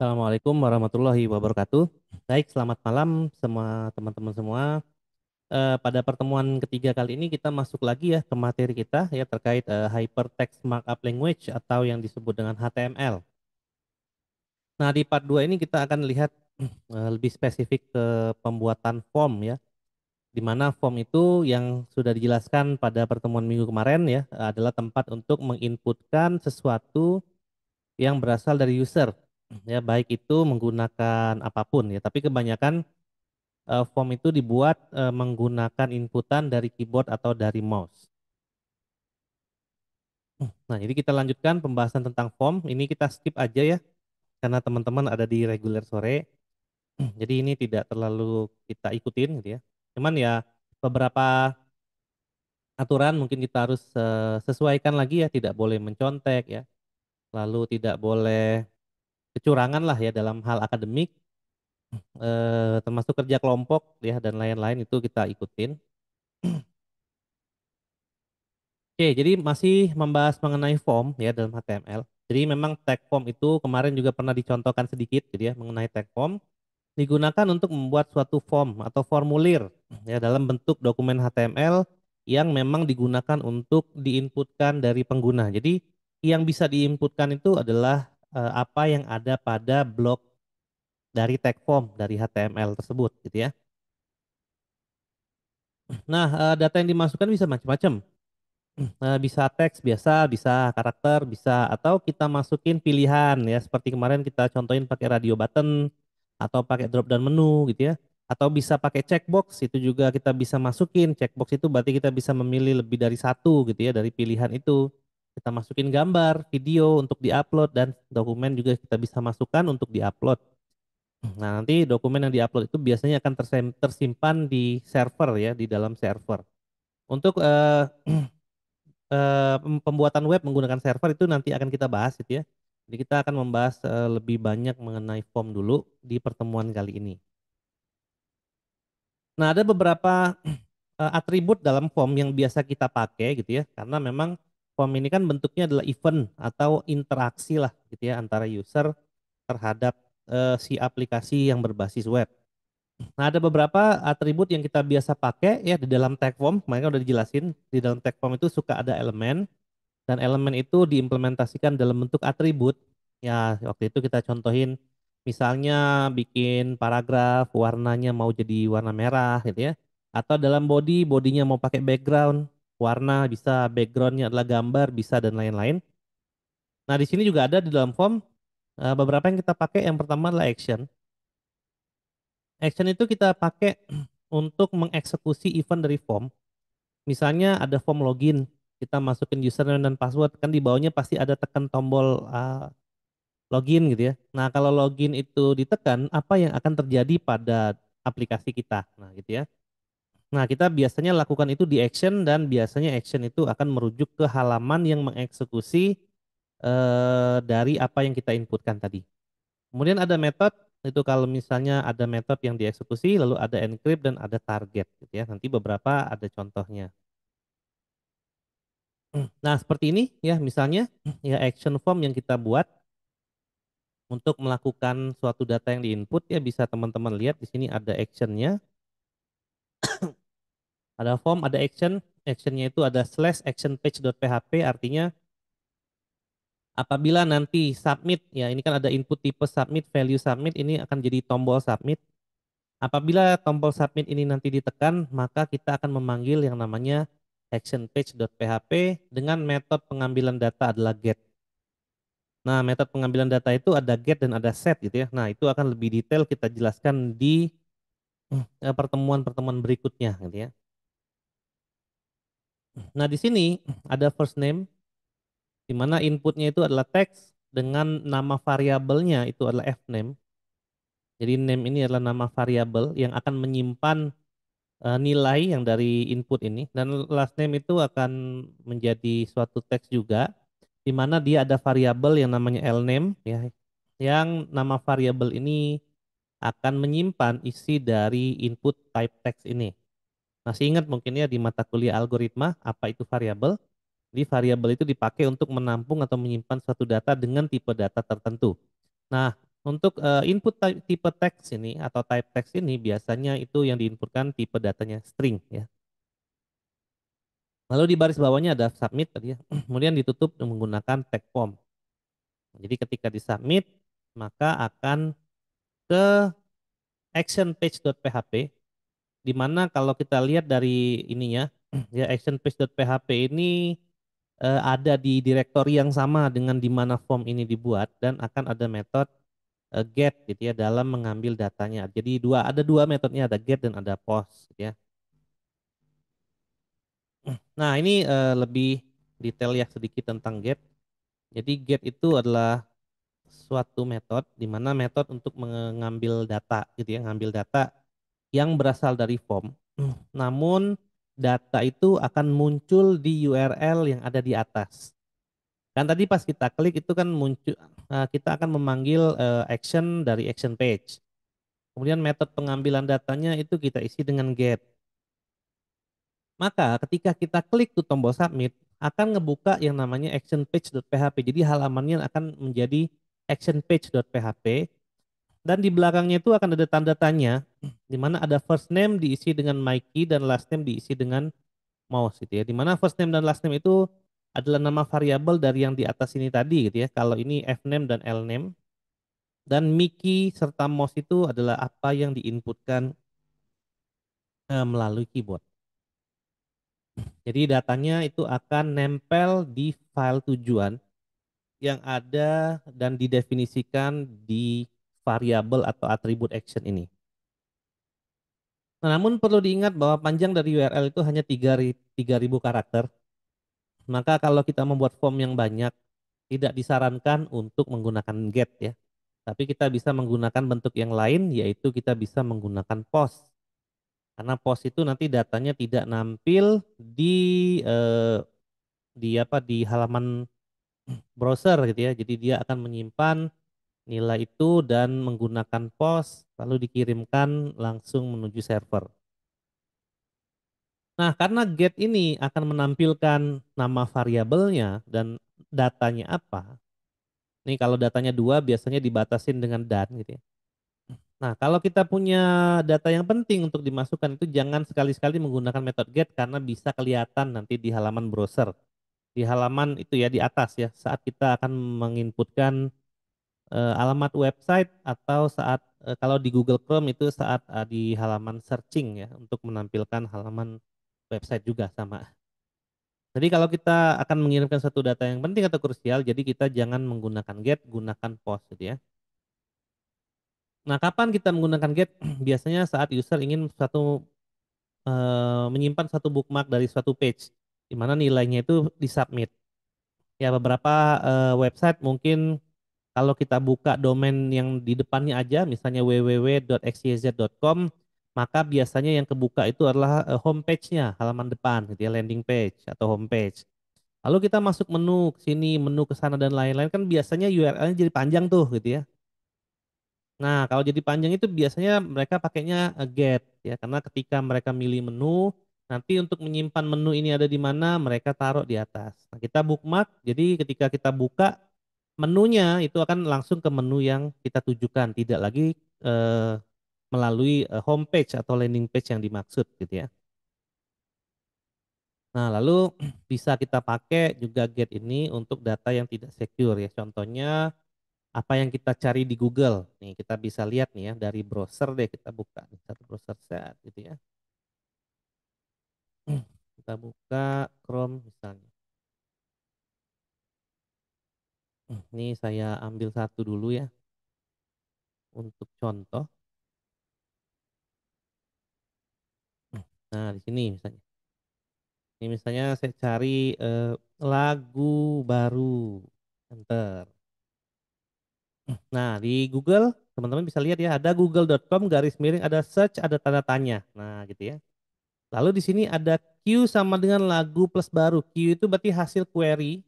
Assalamualaikum warahmatullahi wabarakatuh. Baik, selamat malam semua teman-teman semua. Pada pertemuan ketiga kali ini kita masuk lagi ya ke materi kita ya terkait Hypertext Markup Language atau yang disebut dengan HTML. Nah, di part 2 ini kita akan lihat lebih spesifik ke pembuatan form ya. Di mana form itu yang sudah dijelaskan pada pertemuan minggu kemarin ya adalah tempat untuk menginputkan sesuatu yang berasal dari user ya, baik itu menggunakan apapun ya, tapi kebanyakan form itu dibuat menggunakan inputan dari keyboard atau dari mouse. Nah, jadi kita lanjutkan pembahasan tentang form. Ini kita skip aja ya karena teman-teman ada di reguler sore. Jadi ini tidak terlalu kita ikutin gitu ya. Cuman ya beberapa aturan mungkin kita harus sesuaikan lagi ya, tidak boleh mencontek ya. Lalu tidak boleh kecurangan lah ya dalam hal akademik, termasuk kerja kelompok ya dan lain-lain itu kita ikutin. Oke, jadi masih membahas mengenai form ya dalam HTML. Jadi memang tag form itu kemarin juga pernah dicontohkan sedikit gitu ya mengenai tag form digunakan untuk membuat suatu form atau formulir ya dalam bentuk dokumen HTML yang memang digunakan untuk diinputkan dari pengguna. Jadi yang bisa diinputkan itu adalah apa yang ada pada blok dari tag form dari HTML tersebut gitu ya. Nah, data yang dimasukkan bisa macam-macam. Bisa teks biasa, bisa karakter, bisa atau kita masukin pilihan ya seperti kemarin kita contohin pakai radio button atau pakai drop down menu gitu ya. Atau bisa pakai checkbox itu juga kita bisa masukin. Checkbox itu berarti kita bisa memilih lebih dari satu gitu ya dari pilihan itu. Kita masukin gambar, video untuk diupload dan dokumen juga kita bisa masukkan untuk diupload. Nah, nanti dokumen yang diupload itu biasanya akan tersimpan di server ya, di dalam server. Untuk pembuatan web menggunakan server itu nanti akan kita bahas gitu ya. Jadi kita akan membahas lebih banyak mengenai form dulu di pertemuan kali ini. Nah, ada beberapa atribut dalam form yang biasa kita pakai gitu ya, karena memang form ini kan bentuknya adalah event atau interaksi lah gitu ya antara user terhadap si aplikasi yang berbasis web. Nah, ada beberapa atribut yang kita biasa pakai ya di dalam tag form, mereka udah dijelasin di dalam tag form itu suka ada elemen. Dan elemen itu diimplementasikan dalam bentuk atribut. Ya, waktu itu kita contohin misalnya bikin paragraf warnanya mau jadi warna merah gitu ya. Atau dalam body, bodinya mau pakai background, warna bisa backgroundnya adalah gambar, bisa dan lain-lain. Nah, di sini juga ada di dalam form beberapa yang kita pakai. Yang pertama adalah action. Action itu kita pakai untuk mengeksekusi event dari form. Misalnya ada form login, kita masukin username dan password, kan di bawahnya pasti ada tekan tombol login gitu ya. Nah, kalau login itu ditekan, apa yang akan terjadi pada aplikasi kita? Nah, gitu ya. Nah, kita biasanya lakukan itu di action dan biasanya action itu akan merujuk ke halaman yang mengeksekusi dari apa yang kita inputkan tadi. Kemudian ada metode, itu kalau misalnya ada metode yang dieksekusi, lalu ada encrypt dan ada target gitu ya. Nanti beberapa ada contohnya. Nah, seperti ini ya misalnya ya action form yang kita buat untuk melakukan suatu data yang diinput ya bisa teman-teman lihat di sini ada actionnya, ada form, ada action. Actionnya itu ada slash action page.php artinya apabila nanti submit ya ini kan ada input tipe submit, value submit ini akan jadi tombol submit. Apabila tombol submit ini nanti ditekan maka kita akan memanggil yang namanya action page.php dengan metode pengambilan data adalah get. Nah, metode pengambilan data itu ada get dan ada set gitu ya. Nah, itu akan lebih detail kita jelaskan di pertemuan-pertemuan berikutnya gitu ya. Nah, di sini ada first name di mana inputnya itu adalah teks dengan nama variabelnya itu adalah fname. Jadi name ini adalah nama variabel yang akan menyimpan nilai yang dari input ini dan last name itu akan menjadi suatu teks juga di mana dia ada variabel yang namanya lname ya yang nama variabel ini akan menyimpan isi dari input type text ini. Masih ingat mungkin ya di mata kuliah algoritma apa itu variabel? Jadi variabel itu dipakai untuk menampung atau menyimpan suatu data dengan tipe data tertentu. Nah, Untuk input tipe teks ini atau type text ini biasanya itu yang diinputkan tipe datanya string ya. Lalu di baris bawahnya ada submit tadi ya. Kemudian ditutup menggunakan tag form. Jadi ketika disubmit maka akan ke action page.php di mana kalau kita lihat dari ininya ya action page.php ini ada di direktori yang sama dengan di mana form ini dibuat dan akan ada metode get gitu ya dalam mengambil datanya. Jadi ada dua metodenya, ada get dan ada post gitu ya. Nah, ini lebih detail ya sedikit tentang get. Jadi get itu adalah suatu metode di mana metode untuk mengambil data gitu ya, ngambil data yang berasal dari form. Namun data itu akan muncul di URL yang ada di atas. Kan tadi pas kita klik itu kan muncul kita akan memanggil action dari action page. Kemudian metode pengambilan datanya itu kita isi dengan get. Maka ketika kita klik tuh tombol submit akan ngebuka yang namanya action page.php. Jadi halamannya akan menjadi action page.php dan di belakangnya itu akan ada tanda tanya di mana ada first name diisi dengan my key dan last name diisi dengan mouse gitu ya. Di mana first name dan last name itu adalah nama variabel dari yang di atas ini tadi gitu ya. Kalau ini fname dan lname dan Mickey serta mouse itu adalah apa yang diinputkan melalui keyboard. Jadi datanya itu akan nempel di file tujuan yang ada dan didefinisikan di variabel atau atribut action ini. Nah, namun perlu diingat bahwa panjang dari URL itu hanya 3.000 karakter. Maka kalau kita membuat form yang banyak, tidak disarankan untuk menggunakan get ya. Tapi kita bisa menggunakan bentuk yang lain, yaitu kita bisa menggunakan post. Karena post itu nanti datanya tidak nampil di halaman browser gitu ya. Jadi dia akan menyimpan nilai itu dan menggunakan post lalu dikirimkan langsung menuju server. Nah, karena get ini akan menampilkan nama variabelnya dan datanya apa. Nih kalau datanya dua biasanya dibatasin dengan dan gitu ya. Nah, kalau kita punya data yang penting untuk dimasukkan itu jangan sekali-sekali menggunakan metode get karena bisa kelihatan nanti di halaman browser. Di halaman itu ya di atas ya saat kita akan menginputkan alamat website atau saat kalau di Google Chrome itu saat di halaman searching ya untuk menampilkan halaman website juga sama. Jadi kalau kita akan mengirimkan satu data yang penting atau krusial, jadi kita jangan menggunakan get, gunakan post gitu ya. Nah, kapan kita menggunakan get? Biasanya saat user ingin menyimpan satu bookmark dari suatu page, di mana nilainya itu disubmit. Ya beberapa website mungkin kalau kita buka domain yang di depannya aja, misalnya www.xyz.com, maka biasanya yang kebuka itu adalah homepage-nya, halaman depan, gitu ya, landing page atau homepage. Lalu kita masuk menu ke sini, menu ke sana dan lain-lain kan biasanya URL-nya jadi panjang tuh, gitu ya. Nah, kalau jadi panjang itu biasanya mereka pakainya get, ya, karena ketika mereka milih menu, nanti untuk menyimpan menu ini ada di mana, mereka taruh di atas. Nah, kita bookmark, jadi ketika kita buka menunya itu akan langsung ke menu yang kita tujukan, tidak lagi eh, melalui homepage atau landing page yang dimaksud gitu ya. Nah, lalu bisa kita pakai juga get ini untuk data yang tidak secure ya. Contohnya apa yang kita cari di Google. Nih, kita bisa lihat nih ya dari browser deh kita buka nih, satu browser set gitu ya. Kita buka Chrome misalnya. Ini saya ambil satu dulu ya untuk contoh. Nah, di sini misalnya. Ini misalnya saya cari lagu baru. Enter. Nah, di Google teman-teman bisa lihat ya ada google.com garis miring ada search ada tanda tanya. Nah, gitu ya. Lalu di sini ada Q sama dengan lagu plus baru. Q itu berarti hasil query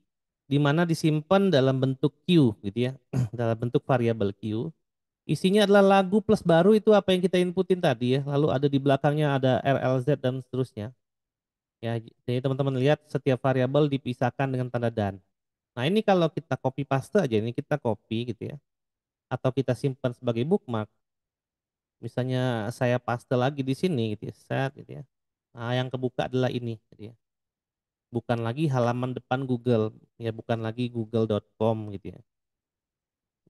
di mana disimpan dalam bentuk Q gitu ya. Dalam bentuk variabel Q. Isinya adalah lagu plus baru itu apa yang kita inputin tadi ya. Lalu ada di belakangnya ada RLZ dan seterusnya. Ya, jadi teman-teman lihat setiap variabel dipisahkan dengan tanda dan. Nah, ini kalau kita copy paste aja ini kita copy gitu ya. atau kita simpan sebagai bookmark, misalnya saya paste lagi di sini gitu ya, set gitu ya. Nah, yang kebuka adalah ini gitu ya. Bukan lagi halaman depan Google, ya bukan lagi google.com gitu ya.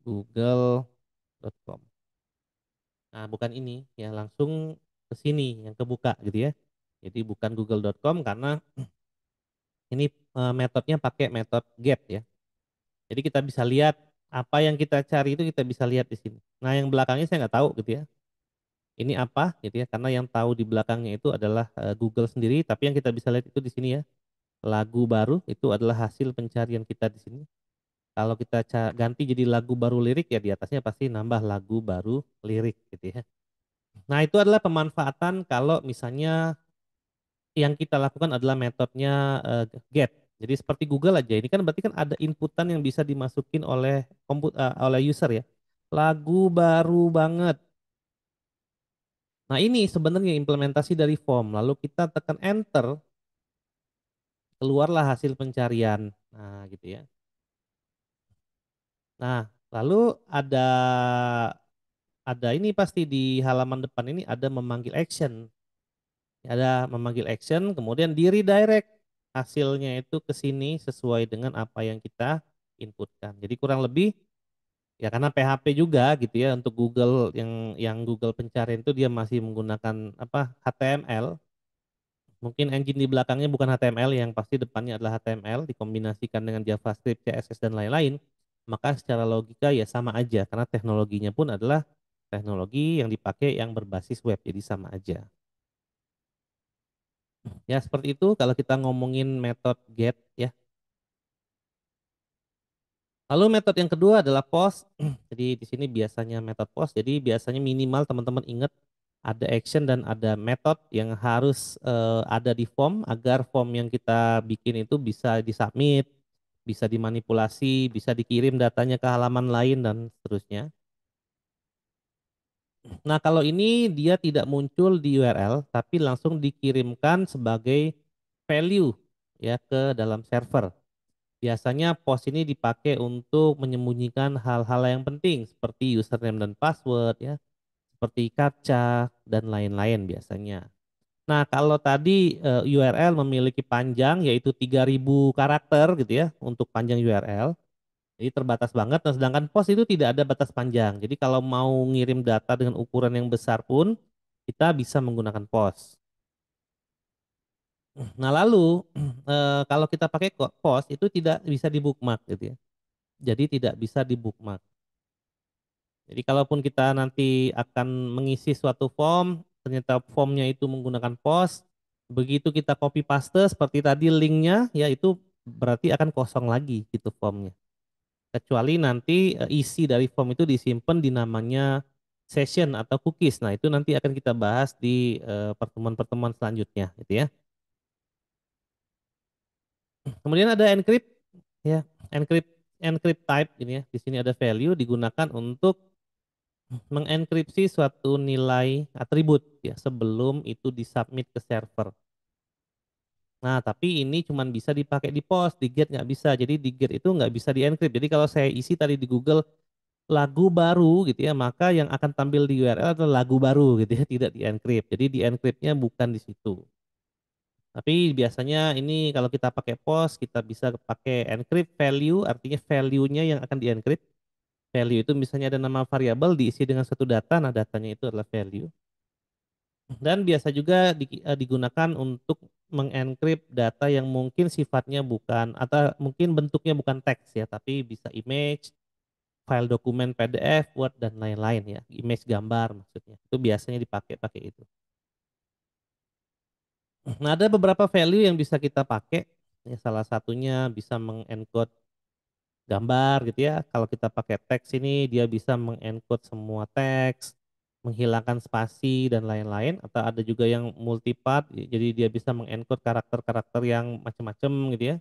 Google.com. Nah, bukan ini ya, langsung ke sini yang kebuka gitu ya. Jadi bukan google.com karena ini metodenya pakai metode get ya. Jadi kita bisa lihat apa yang kita cari itu kita bisa lihat di sini. Nah, yang belakangnya saya nggak tahu gitu ya. Ini apa gitu ya, karena yang tahu di belakangnya itu adalah Google sendiri, tapi yang kita bisa lihat itu di sini ya. Lagu baru itu adalah hasil pencarian kita di sini. Kalau kita ganti jadi lagu baru lirik ya di atasnya pasti nambah lagu baru lirik gitu ya. Nah, itu adalah pemanfaatan kalau misalnya yang kita lakukan adalah metodenya get. Jadi seperti Google aja. Ini kan berarti kan ada inputan yang bisa dimasukin oleh oleh user ya. Lagu baru banget. Nah, ini sebenarnya implementasi dari form. Lalu kita tekan enter, keluarlah hasil pencarian. Nah, gitu ya. Nah, lalu ada ini pasti di halaman depan ini ada memanggil action. Ada memanggil action, kemudian di redirect hasilnya itu ke sini sesuai dengan apa yang kita inputkan. Jadi kurang lebih ya karena PHP juga gitu ya untuk Google yang Google pencarian itu dia masih menggunakan apa HTML. Mungkin engine di belakangnya bukan HTML, yang pasti depannya adalah HTML dikombinasikan dengan JavaScript, CSS dan lain-lain. Maka secara logika ya sama aja karena teknologinya pun adalah teknologi yang dipakai yang berbasis web, jadi sama aja. Ya seperti itu kalau kita ngomongin metode get ya. Lalu metode yang kedua adalah post. Jadi di sini biasanya metode post. Jadi biasanya minimal teman-teman ingat ada action dan ada metode yang harus ada di form agar form yang kita bikin itu bisa disubmit, bisa dimanipulasi, bisa dikirim datanya ke halaman lain dan seterusnya. Nah, kalau ini dia tidak muncul di URL tapi langsung dikirimkan sebagai value ya ke dalam server. Biasanya post ini dipakai untuk menyembunyikan hal-hal yang penting seperti username dan password ya, seperti captcha dan lain-lain biasanya. Nah, kalau tadi URL memiliki panjang yaitu 3.000 karakter gitu ya untuk panjang URL. Jadi terbatas banget. Nah, sedangkan post itu tidak ada batas panjang. Jadi kalau mau ngirim data dengan ukuran yang besar pun kita bisa menggunakan post. Nah, lalu kalau kita pakai post itu tidak bisa di bookmark gitu ya. Jadi tidak bisa di bookmark. Jadi kalaupun kita nanti akan mengisi suatu form, ternyata formnya itu menggunakan post, begitu kita copy paste seperti tadi linknya, ya itu berarti akan kosong lagi gitu formnya. Kecuali nanti isi dari form itu disimpan di namanya session atau cookies. Nah itu nanti akan kita bahas di pertemuan-pertemuan selanjutnya, gitu ya. Kemudian ada encrypt, ya encrypt encrypt type ini ya. Di sini ada value digunakan untuk mengenkripsi suatu nilai atribut ya sebelum itu disubmit ke server. Nah, tapi ini cuma bisa dipakai di post, di get nggak bisa. Jadi di get itu nggak bisa di-encrypt. Jadi kalau saya isi tadi di Google lagu baru gitu ya, maka yang akan tampil di URL adalah lagu baru gitu ya, tidak di-encrypt. Jadi di-encryptnya bukan di situ. Tapi biasanya ini kalau kita pakai post, kita bisa pakai encrypt value, artinya value-nya yang akan di-encrypt. Value itu misalnya ada nama variabel diisi dengan satu data, nah datanya itu adalah value. Dan biasa juga digunakan untuk mengencrypt data yang mungkin sifatnya bukan atau mungkin bentuknya bukan teks ya, tapi bisa image, file dokumen PDF, Word dan lain-lain ya, image gambar maksudnya. Itu biasanya dipakai pakai itu. Nah, ada beberapa value yang bisa kita pakai. Ya, salah satunya bisa mengencode gambar gitu ya. Kalau kita pakai teks ini dia bisa mengencode semua teks, menghilangkan spasi dan lain-lain, atau ada juga yang multipart jadi dia bisa mengencode karakter-karakter yang macam-macam gitu ya.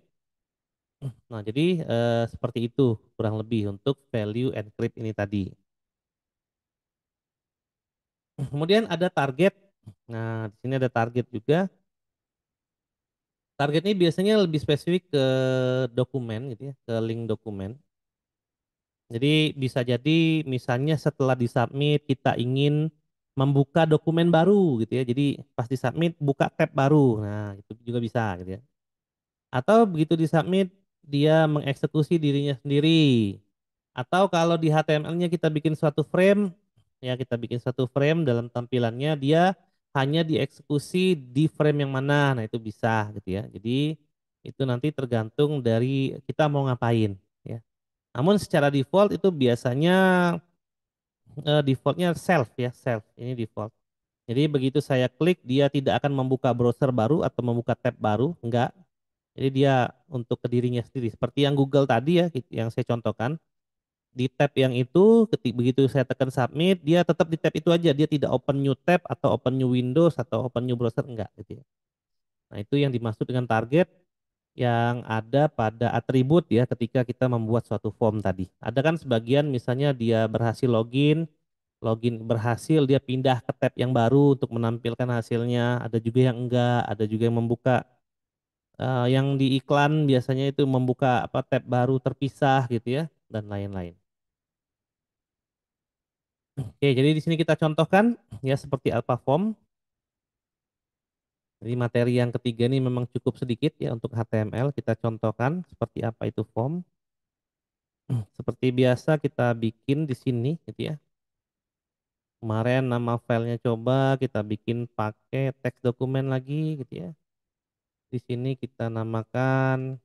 Nah, jadi seperti itu kurang lebih untuk value encrypt ini tadi. Kemudian ada target. Nah, di sini ada target juga. Target ini biasanya lebih spesifik ke dokumen gitu ya, ke link dokumen. Jadi bisa jadi misalnya setelah disubmit kita ingin membuka dokumen baru gitu ya. Jadi pas disubmit buka tab baru. Nah, itu juga bisa gitu ya. Atau begitu disubmit dia mengeksekusi dirinya sendiri. Atau kalau di HTML-nya kita bikin suatu frame, ya kita bikin satu frame dalam tampilannya dia hanya dieksekusi di frame yang mana. Nah, itu bisa gitu ya. Jadi itu nanti tergantung dari kita mau ngapain ya. Namun secara default itu biasanya defaultnya self ya, self. Ini default. Jadi begitu saya klik dia tidak akan membuka browser baru atau membuka tab baru, enggak. Jadi dia untuk ke dirinya sendiri. Seperti yang Google tadi ya, yang saya contohkan. Di tab yang itu, begitu saya tekan submit, dia tetap di tab itu aja. Dia tidak open new tab atau open new Windows atau open new browser, enggak gitu ya. Nah itu yang dimaksud dengan target yang ada pada atribut ya ketika kita membuat suatu form tadi. Ada kan sebagian misalnya dia berhasil login, login berhasil dia pindah ke tab yang baru untuk menampilkan hasilnya. Ada juga yang enggak, ada juga yang membuka yang di iklan biasanya itu membuka apa tab baru terpisah gitu ya dan lain-lain. Oke, jadi di sini kita contohkan ya seperti Alpha Form. Jadi materi yang ketiga ini memang cukup sedikit ya untuk HTML. Kita contohkan seperti apa itu form. Seperti biasa kita bikin di sini gitu ya. Kemarin nama filenya coba kita bikin pakai teks dokumen lagi gitu ya. Di sini kita namakan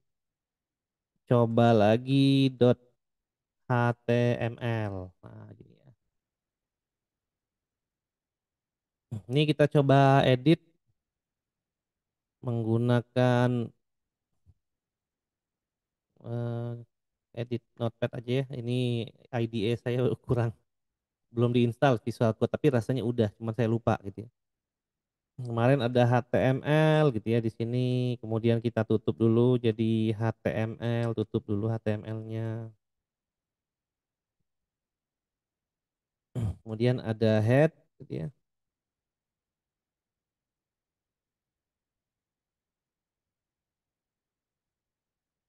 coba lagi .html. Nah, gini ya. Ini kita coba edit menggunakan eh, edit notepad aja ya. Ini IDE saya kurang belum diinstal Visual Code tapi rasanya udah, cuman saya lupa gitu ya. Kemarin ada HTML gitu ya di sini, kemudian kita tutup dulu jadi HTML, tutup dulu HTML-nya. Kemudian ada head gitu ya.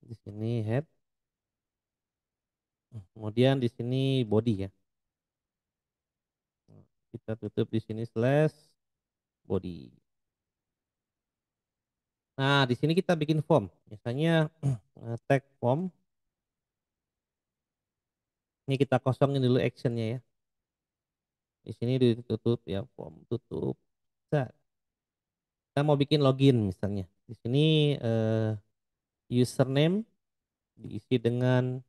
Di sini head. Kemudian di sini body ya. Kita tutup di sini slash body. Nah, di sini kita bikin form. Misalnya tag form. Ini kita kosongin dulu actionnya ya. Di sini ditutup ya form tutup. Set. Kita mau bikin login misalnya. Di sini username diisi dengan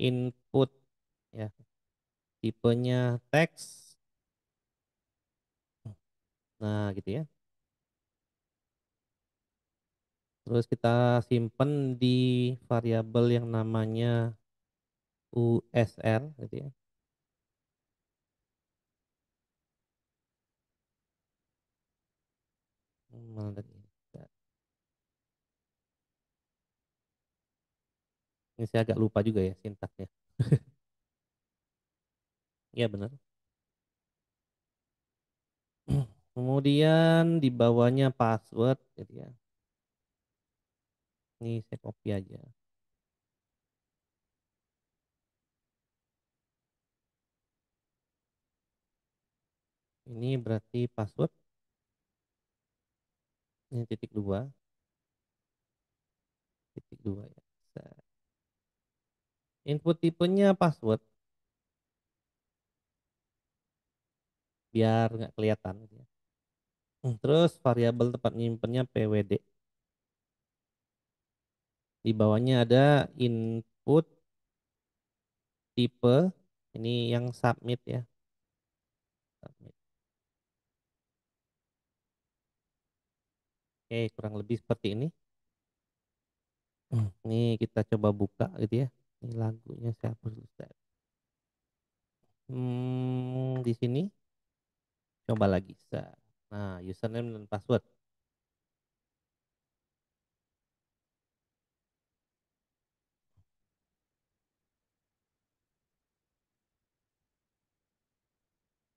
input ya. Tipenya teks. Nah, gitu ya. Terus kita simpen di variabel yang namanya USR gitu ya. Mana tadi? Ini saya agak lupa juga ya sintaksnya. Iya benar. Kemudian di bawahnya password gitu ya. Ini saya copy aja. Ini berarti password. Ini titik dua, titik dua ya. Input tipenya password biar nggak kelihatan gitu ya. Terus variabel tempat nyimpennya pwd. Di bawahnya ada input tipe. Ini yang submit ya. Submit. Oke, kurang lebih seperti ini. Ini kita coba buka gitu ya. Ini lagunya saya hapus dulu. Di sini coba lagi. Nah, username dan password.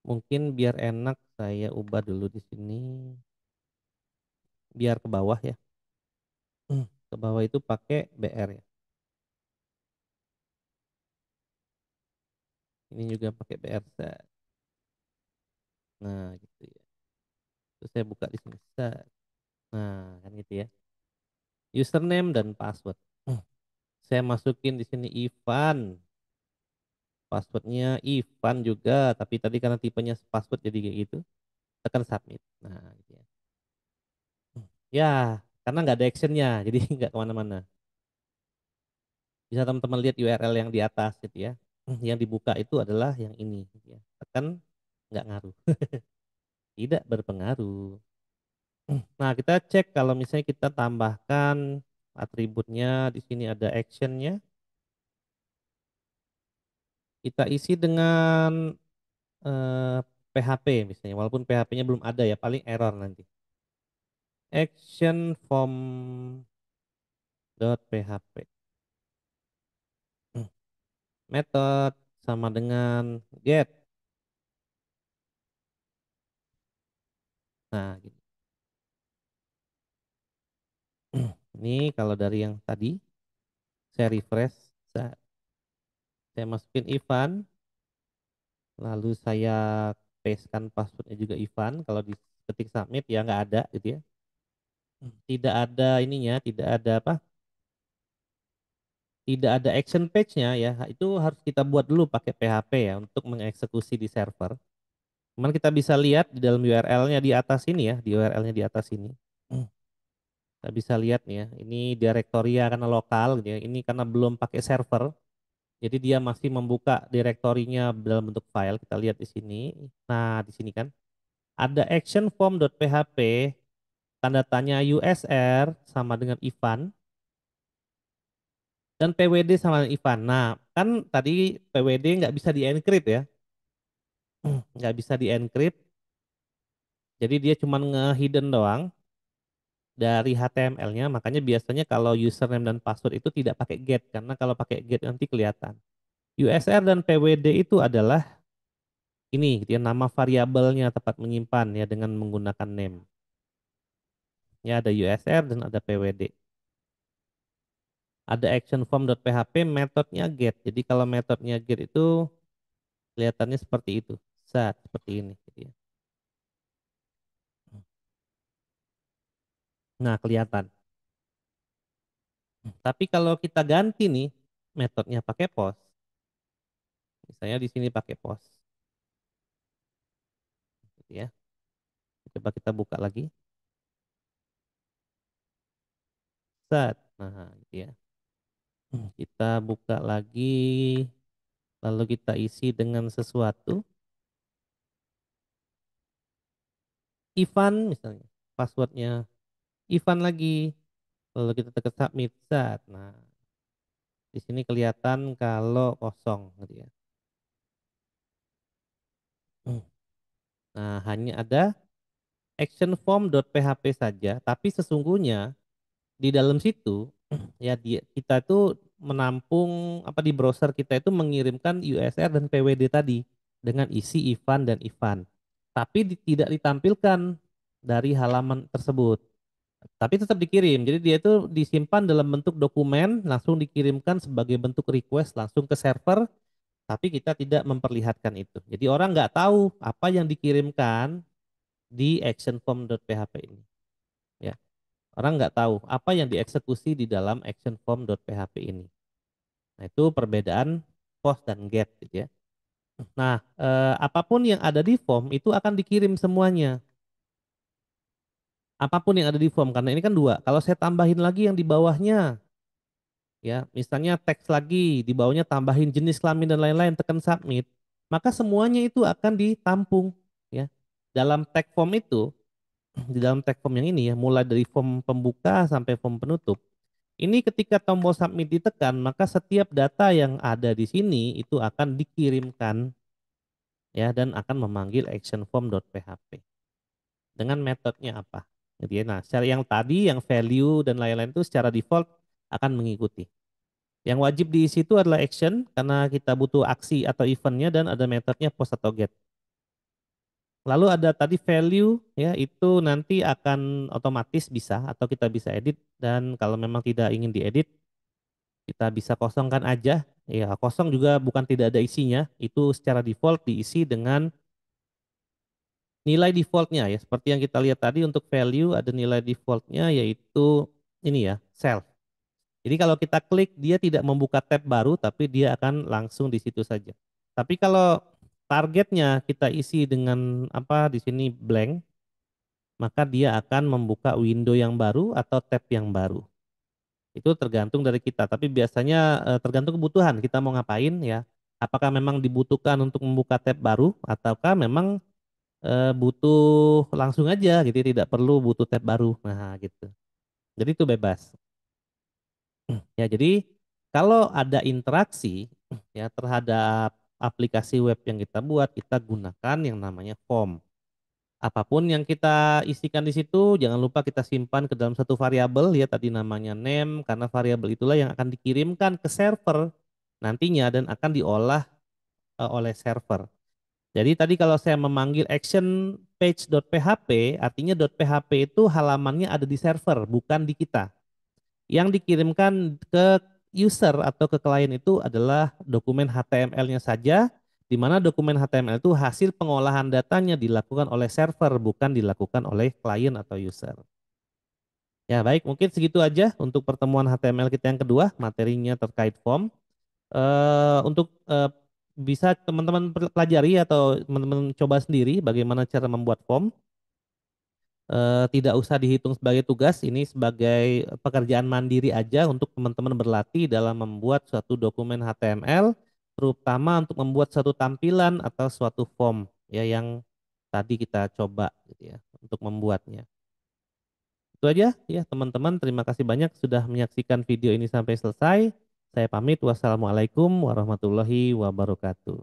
Mungkin biar enak saya ubah dulu di sini. Biar ke bawah ya. Ke bawah itu pakai BR ya. Ini juga pakai BR set. Nah, gitu ya. Terus saya buka di sini set. Nah, kan gitu ya. Username dan password. Saya masukin di sini Ivan. Passwordnya Ivan juga, tapi tadi karena tipenya password jadi kayak gitu. Tekan submit. Nah, gitu ya. Ya, karena nggak ada actionnya, jadi nggak kemana-mana. Bisa teman-teman lihat URL yang di atas gitu ya. Yang dibuka itu adalah yang ini. Gitu ya. Tekan, nggak ngaruh. Tidak berpengaruh. Nah, kita cek kalau misalnya kita tambahkan atributnya, di sini ada actionnya. Kita isi dengan eh, PHP misalnya, walaupun PHP-nya belum ada ya, paling error nanti. Action form.php. Method sama dengan get. Nah, gitu. Ini kalau dari yang tadi, saya refresh, saya masukin Ivan, lalu saya pastekan passwordnya juga Ivan. Kalau di ketik submit ya nggak ada gitu ya. Tidak ada ininya, tidak ada apa? Tidak ada action page-nya ya. Itu harus kita buat dulu pakai PHP ya untuk mengeksekusi di server. Cuman kita bisa lihat di dalam URL-nya di atas ini ya, di URL-nya di atas ini. Kita bisa lihat nih ya, ini direktoria karena lokal gitu ya. Ini karena belum pakai server, jadi dia masih membuka direktorinya dalam bentuk file. Kita lihat di sini. Nah, di sini kan ada action form.php, tanda tanya USR sama dengan Ivan dan PWD sama dengan Ivan. Nah, kan tadi PWD nggak bisa di-encrypt ya, nggak bisa di-encrypt. Jadi dia cuma nge-hidden doang dari HTML-nya. Makanya biasanya kalau username dan password itu tidak pakai get, karena kalau pakai get nanti kelihatan. USR dan PWD itu adalah ini dia nama variabelnya tempat menyimpan ya dengan menggunakan name. Ya ada USR dan ada PWD. Ada action form.php metodenya get. Jadi kalau metodenya get itu kelihatannya seperti itu. Seperti ini gitu ya. Nah, kelihatan. Tapi kalau kita ganti nih metodenya pakai post. Misalnya di sini pakai post gitu ya. Coba kita buka lagi. Nah, gitu ya. Kita buka lagi lalu kita isi dengan sesuatu. Ivan misalnya. Passwordnya Ivan lagi. Lalu kita tekan submit. Nah, di sini kelihatan kalau kosong gitu ya. Nah, hanya ada action form.php saja, tapi sesungguhnya di dalam situ ya kita itu menampung apa di browser kita itu mengirimkan USR dan PWD tadi dengan isi Ivan dan Ivan. Tapi tidak ditampilkan dari halaman tersebut. Tapi tetap dikirim. Jadi dia itu disimpan dalam bentuk dokumen, langsung dikirimkan sebagai bentuk request langsung ke server, tapi kita tidak memperlihatkan itu. Jadi orang nggak tahu apa yang dikirimkan di actionform.php ini. Ya, orang nggak tahu apa yang dieksekusi di dalam actionform.php ini. Nah, itu perbedaan post dan get gitu ya. Nah, apapun yang ada di form itu akan dikirim semuanya. Apapun yang ada di form karena ini kan dua. Kalau saya tambahin lagi yang di bawahnya, ya misalnya teks lagi di bawahnya tambahin jenis kelamin dan lain-lain, tekan submit, maka semuanya itu akan ditampung ya dalam tag form itu. Di dalam tag form yang ini ya, mulai dari form pembuka sampai form penutup, ini ketika tombol submit ditekan maka setiap data yang ada di sini itu akan dikirimkan ya dan akan memanggil action form.php dengan metodenya apa gitu ya. Nah, secara yang tadi yang value dan lain-lain itu secara default akan mengikuti. Yang wajib diisi itu adalah action karena kita butuh aksi atau eventnya dan ada metodenya post atau get. Lalu ada tadi value ya itu nanti akan otomatis bisa atau kita bisa edit dan kalau memang tidak ingin diedit Kita bisa kosongkan aja. Ya, kosong juga bukan tidak ada isinya. Itu secara default diisi dengan nilai defaultnya ya. Seperti yang kita lihat tadi untuk value ada nilai defaultnya yaitu ini ya, self. Jadi kalau kita klik dia tidak membuka tab baru tapi dia akan langsung di situ saja. Tapi kalau targetnya kita isi dengan apa di sini blank, maka dia akan membuka window yang baru atau tab yang baru. Itu tergantung dari kita, tapi biasanya tergantung kebutuhan kita mau ngapain ya. Apakah memang dibutuhkan untuk membuka tab baru ataukah memang butuh langsung aja gitu, tidak perlu butuh tab baru. Nah, gitu. Jadi itu bebas. Ya, jadi kalau ada interaksi ya terhadap aplikasi web yang kita buat, kita gunakan yang namanya form. Apapun yang kita isikan di situ, jangan lupa kita simpan ke dalam satu variabel ya tadi namanya name, karena variabel itulah yang akan dikirimkan ke server nantinya dan akan diolah oleh server. Jadi tadi kalau saya memanggil action page.php, artinya .php itu halamannya ada di server, bukan di kita. Yang dikirimkan ke user atau ke klien itu adalah dokumen HTML-nya saja, di mana dokumen HTML itu hasil pengolahan datanya dilakukan oleh server, bukan dilakukan oleh klien atau user. Ya baik, mungkin segitu aja untuk pertemuan HTML kita yang kedua, materinya terkait form. Untuk bisa teman-teman pelajari atau teman-teman coba sendiri bagaimana cara membuat form. Tidak usah dihitung sebagai tugas, ini sebagai pekerjaan mandiri aja untuk teman-teman berlatih dalam membuat suatu dokumen HTML, terutama untuk membuat suatu tampilan atau suatu form ya yang tadi kita coba gitu ya untuk membuatnya. Itu aja ya teman-teman, terima kasih banyak sudah menyaksikan video ini sampai selesai. Saya pamit, wassalamualaikum warahmatullahi wabarakatuh.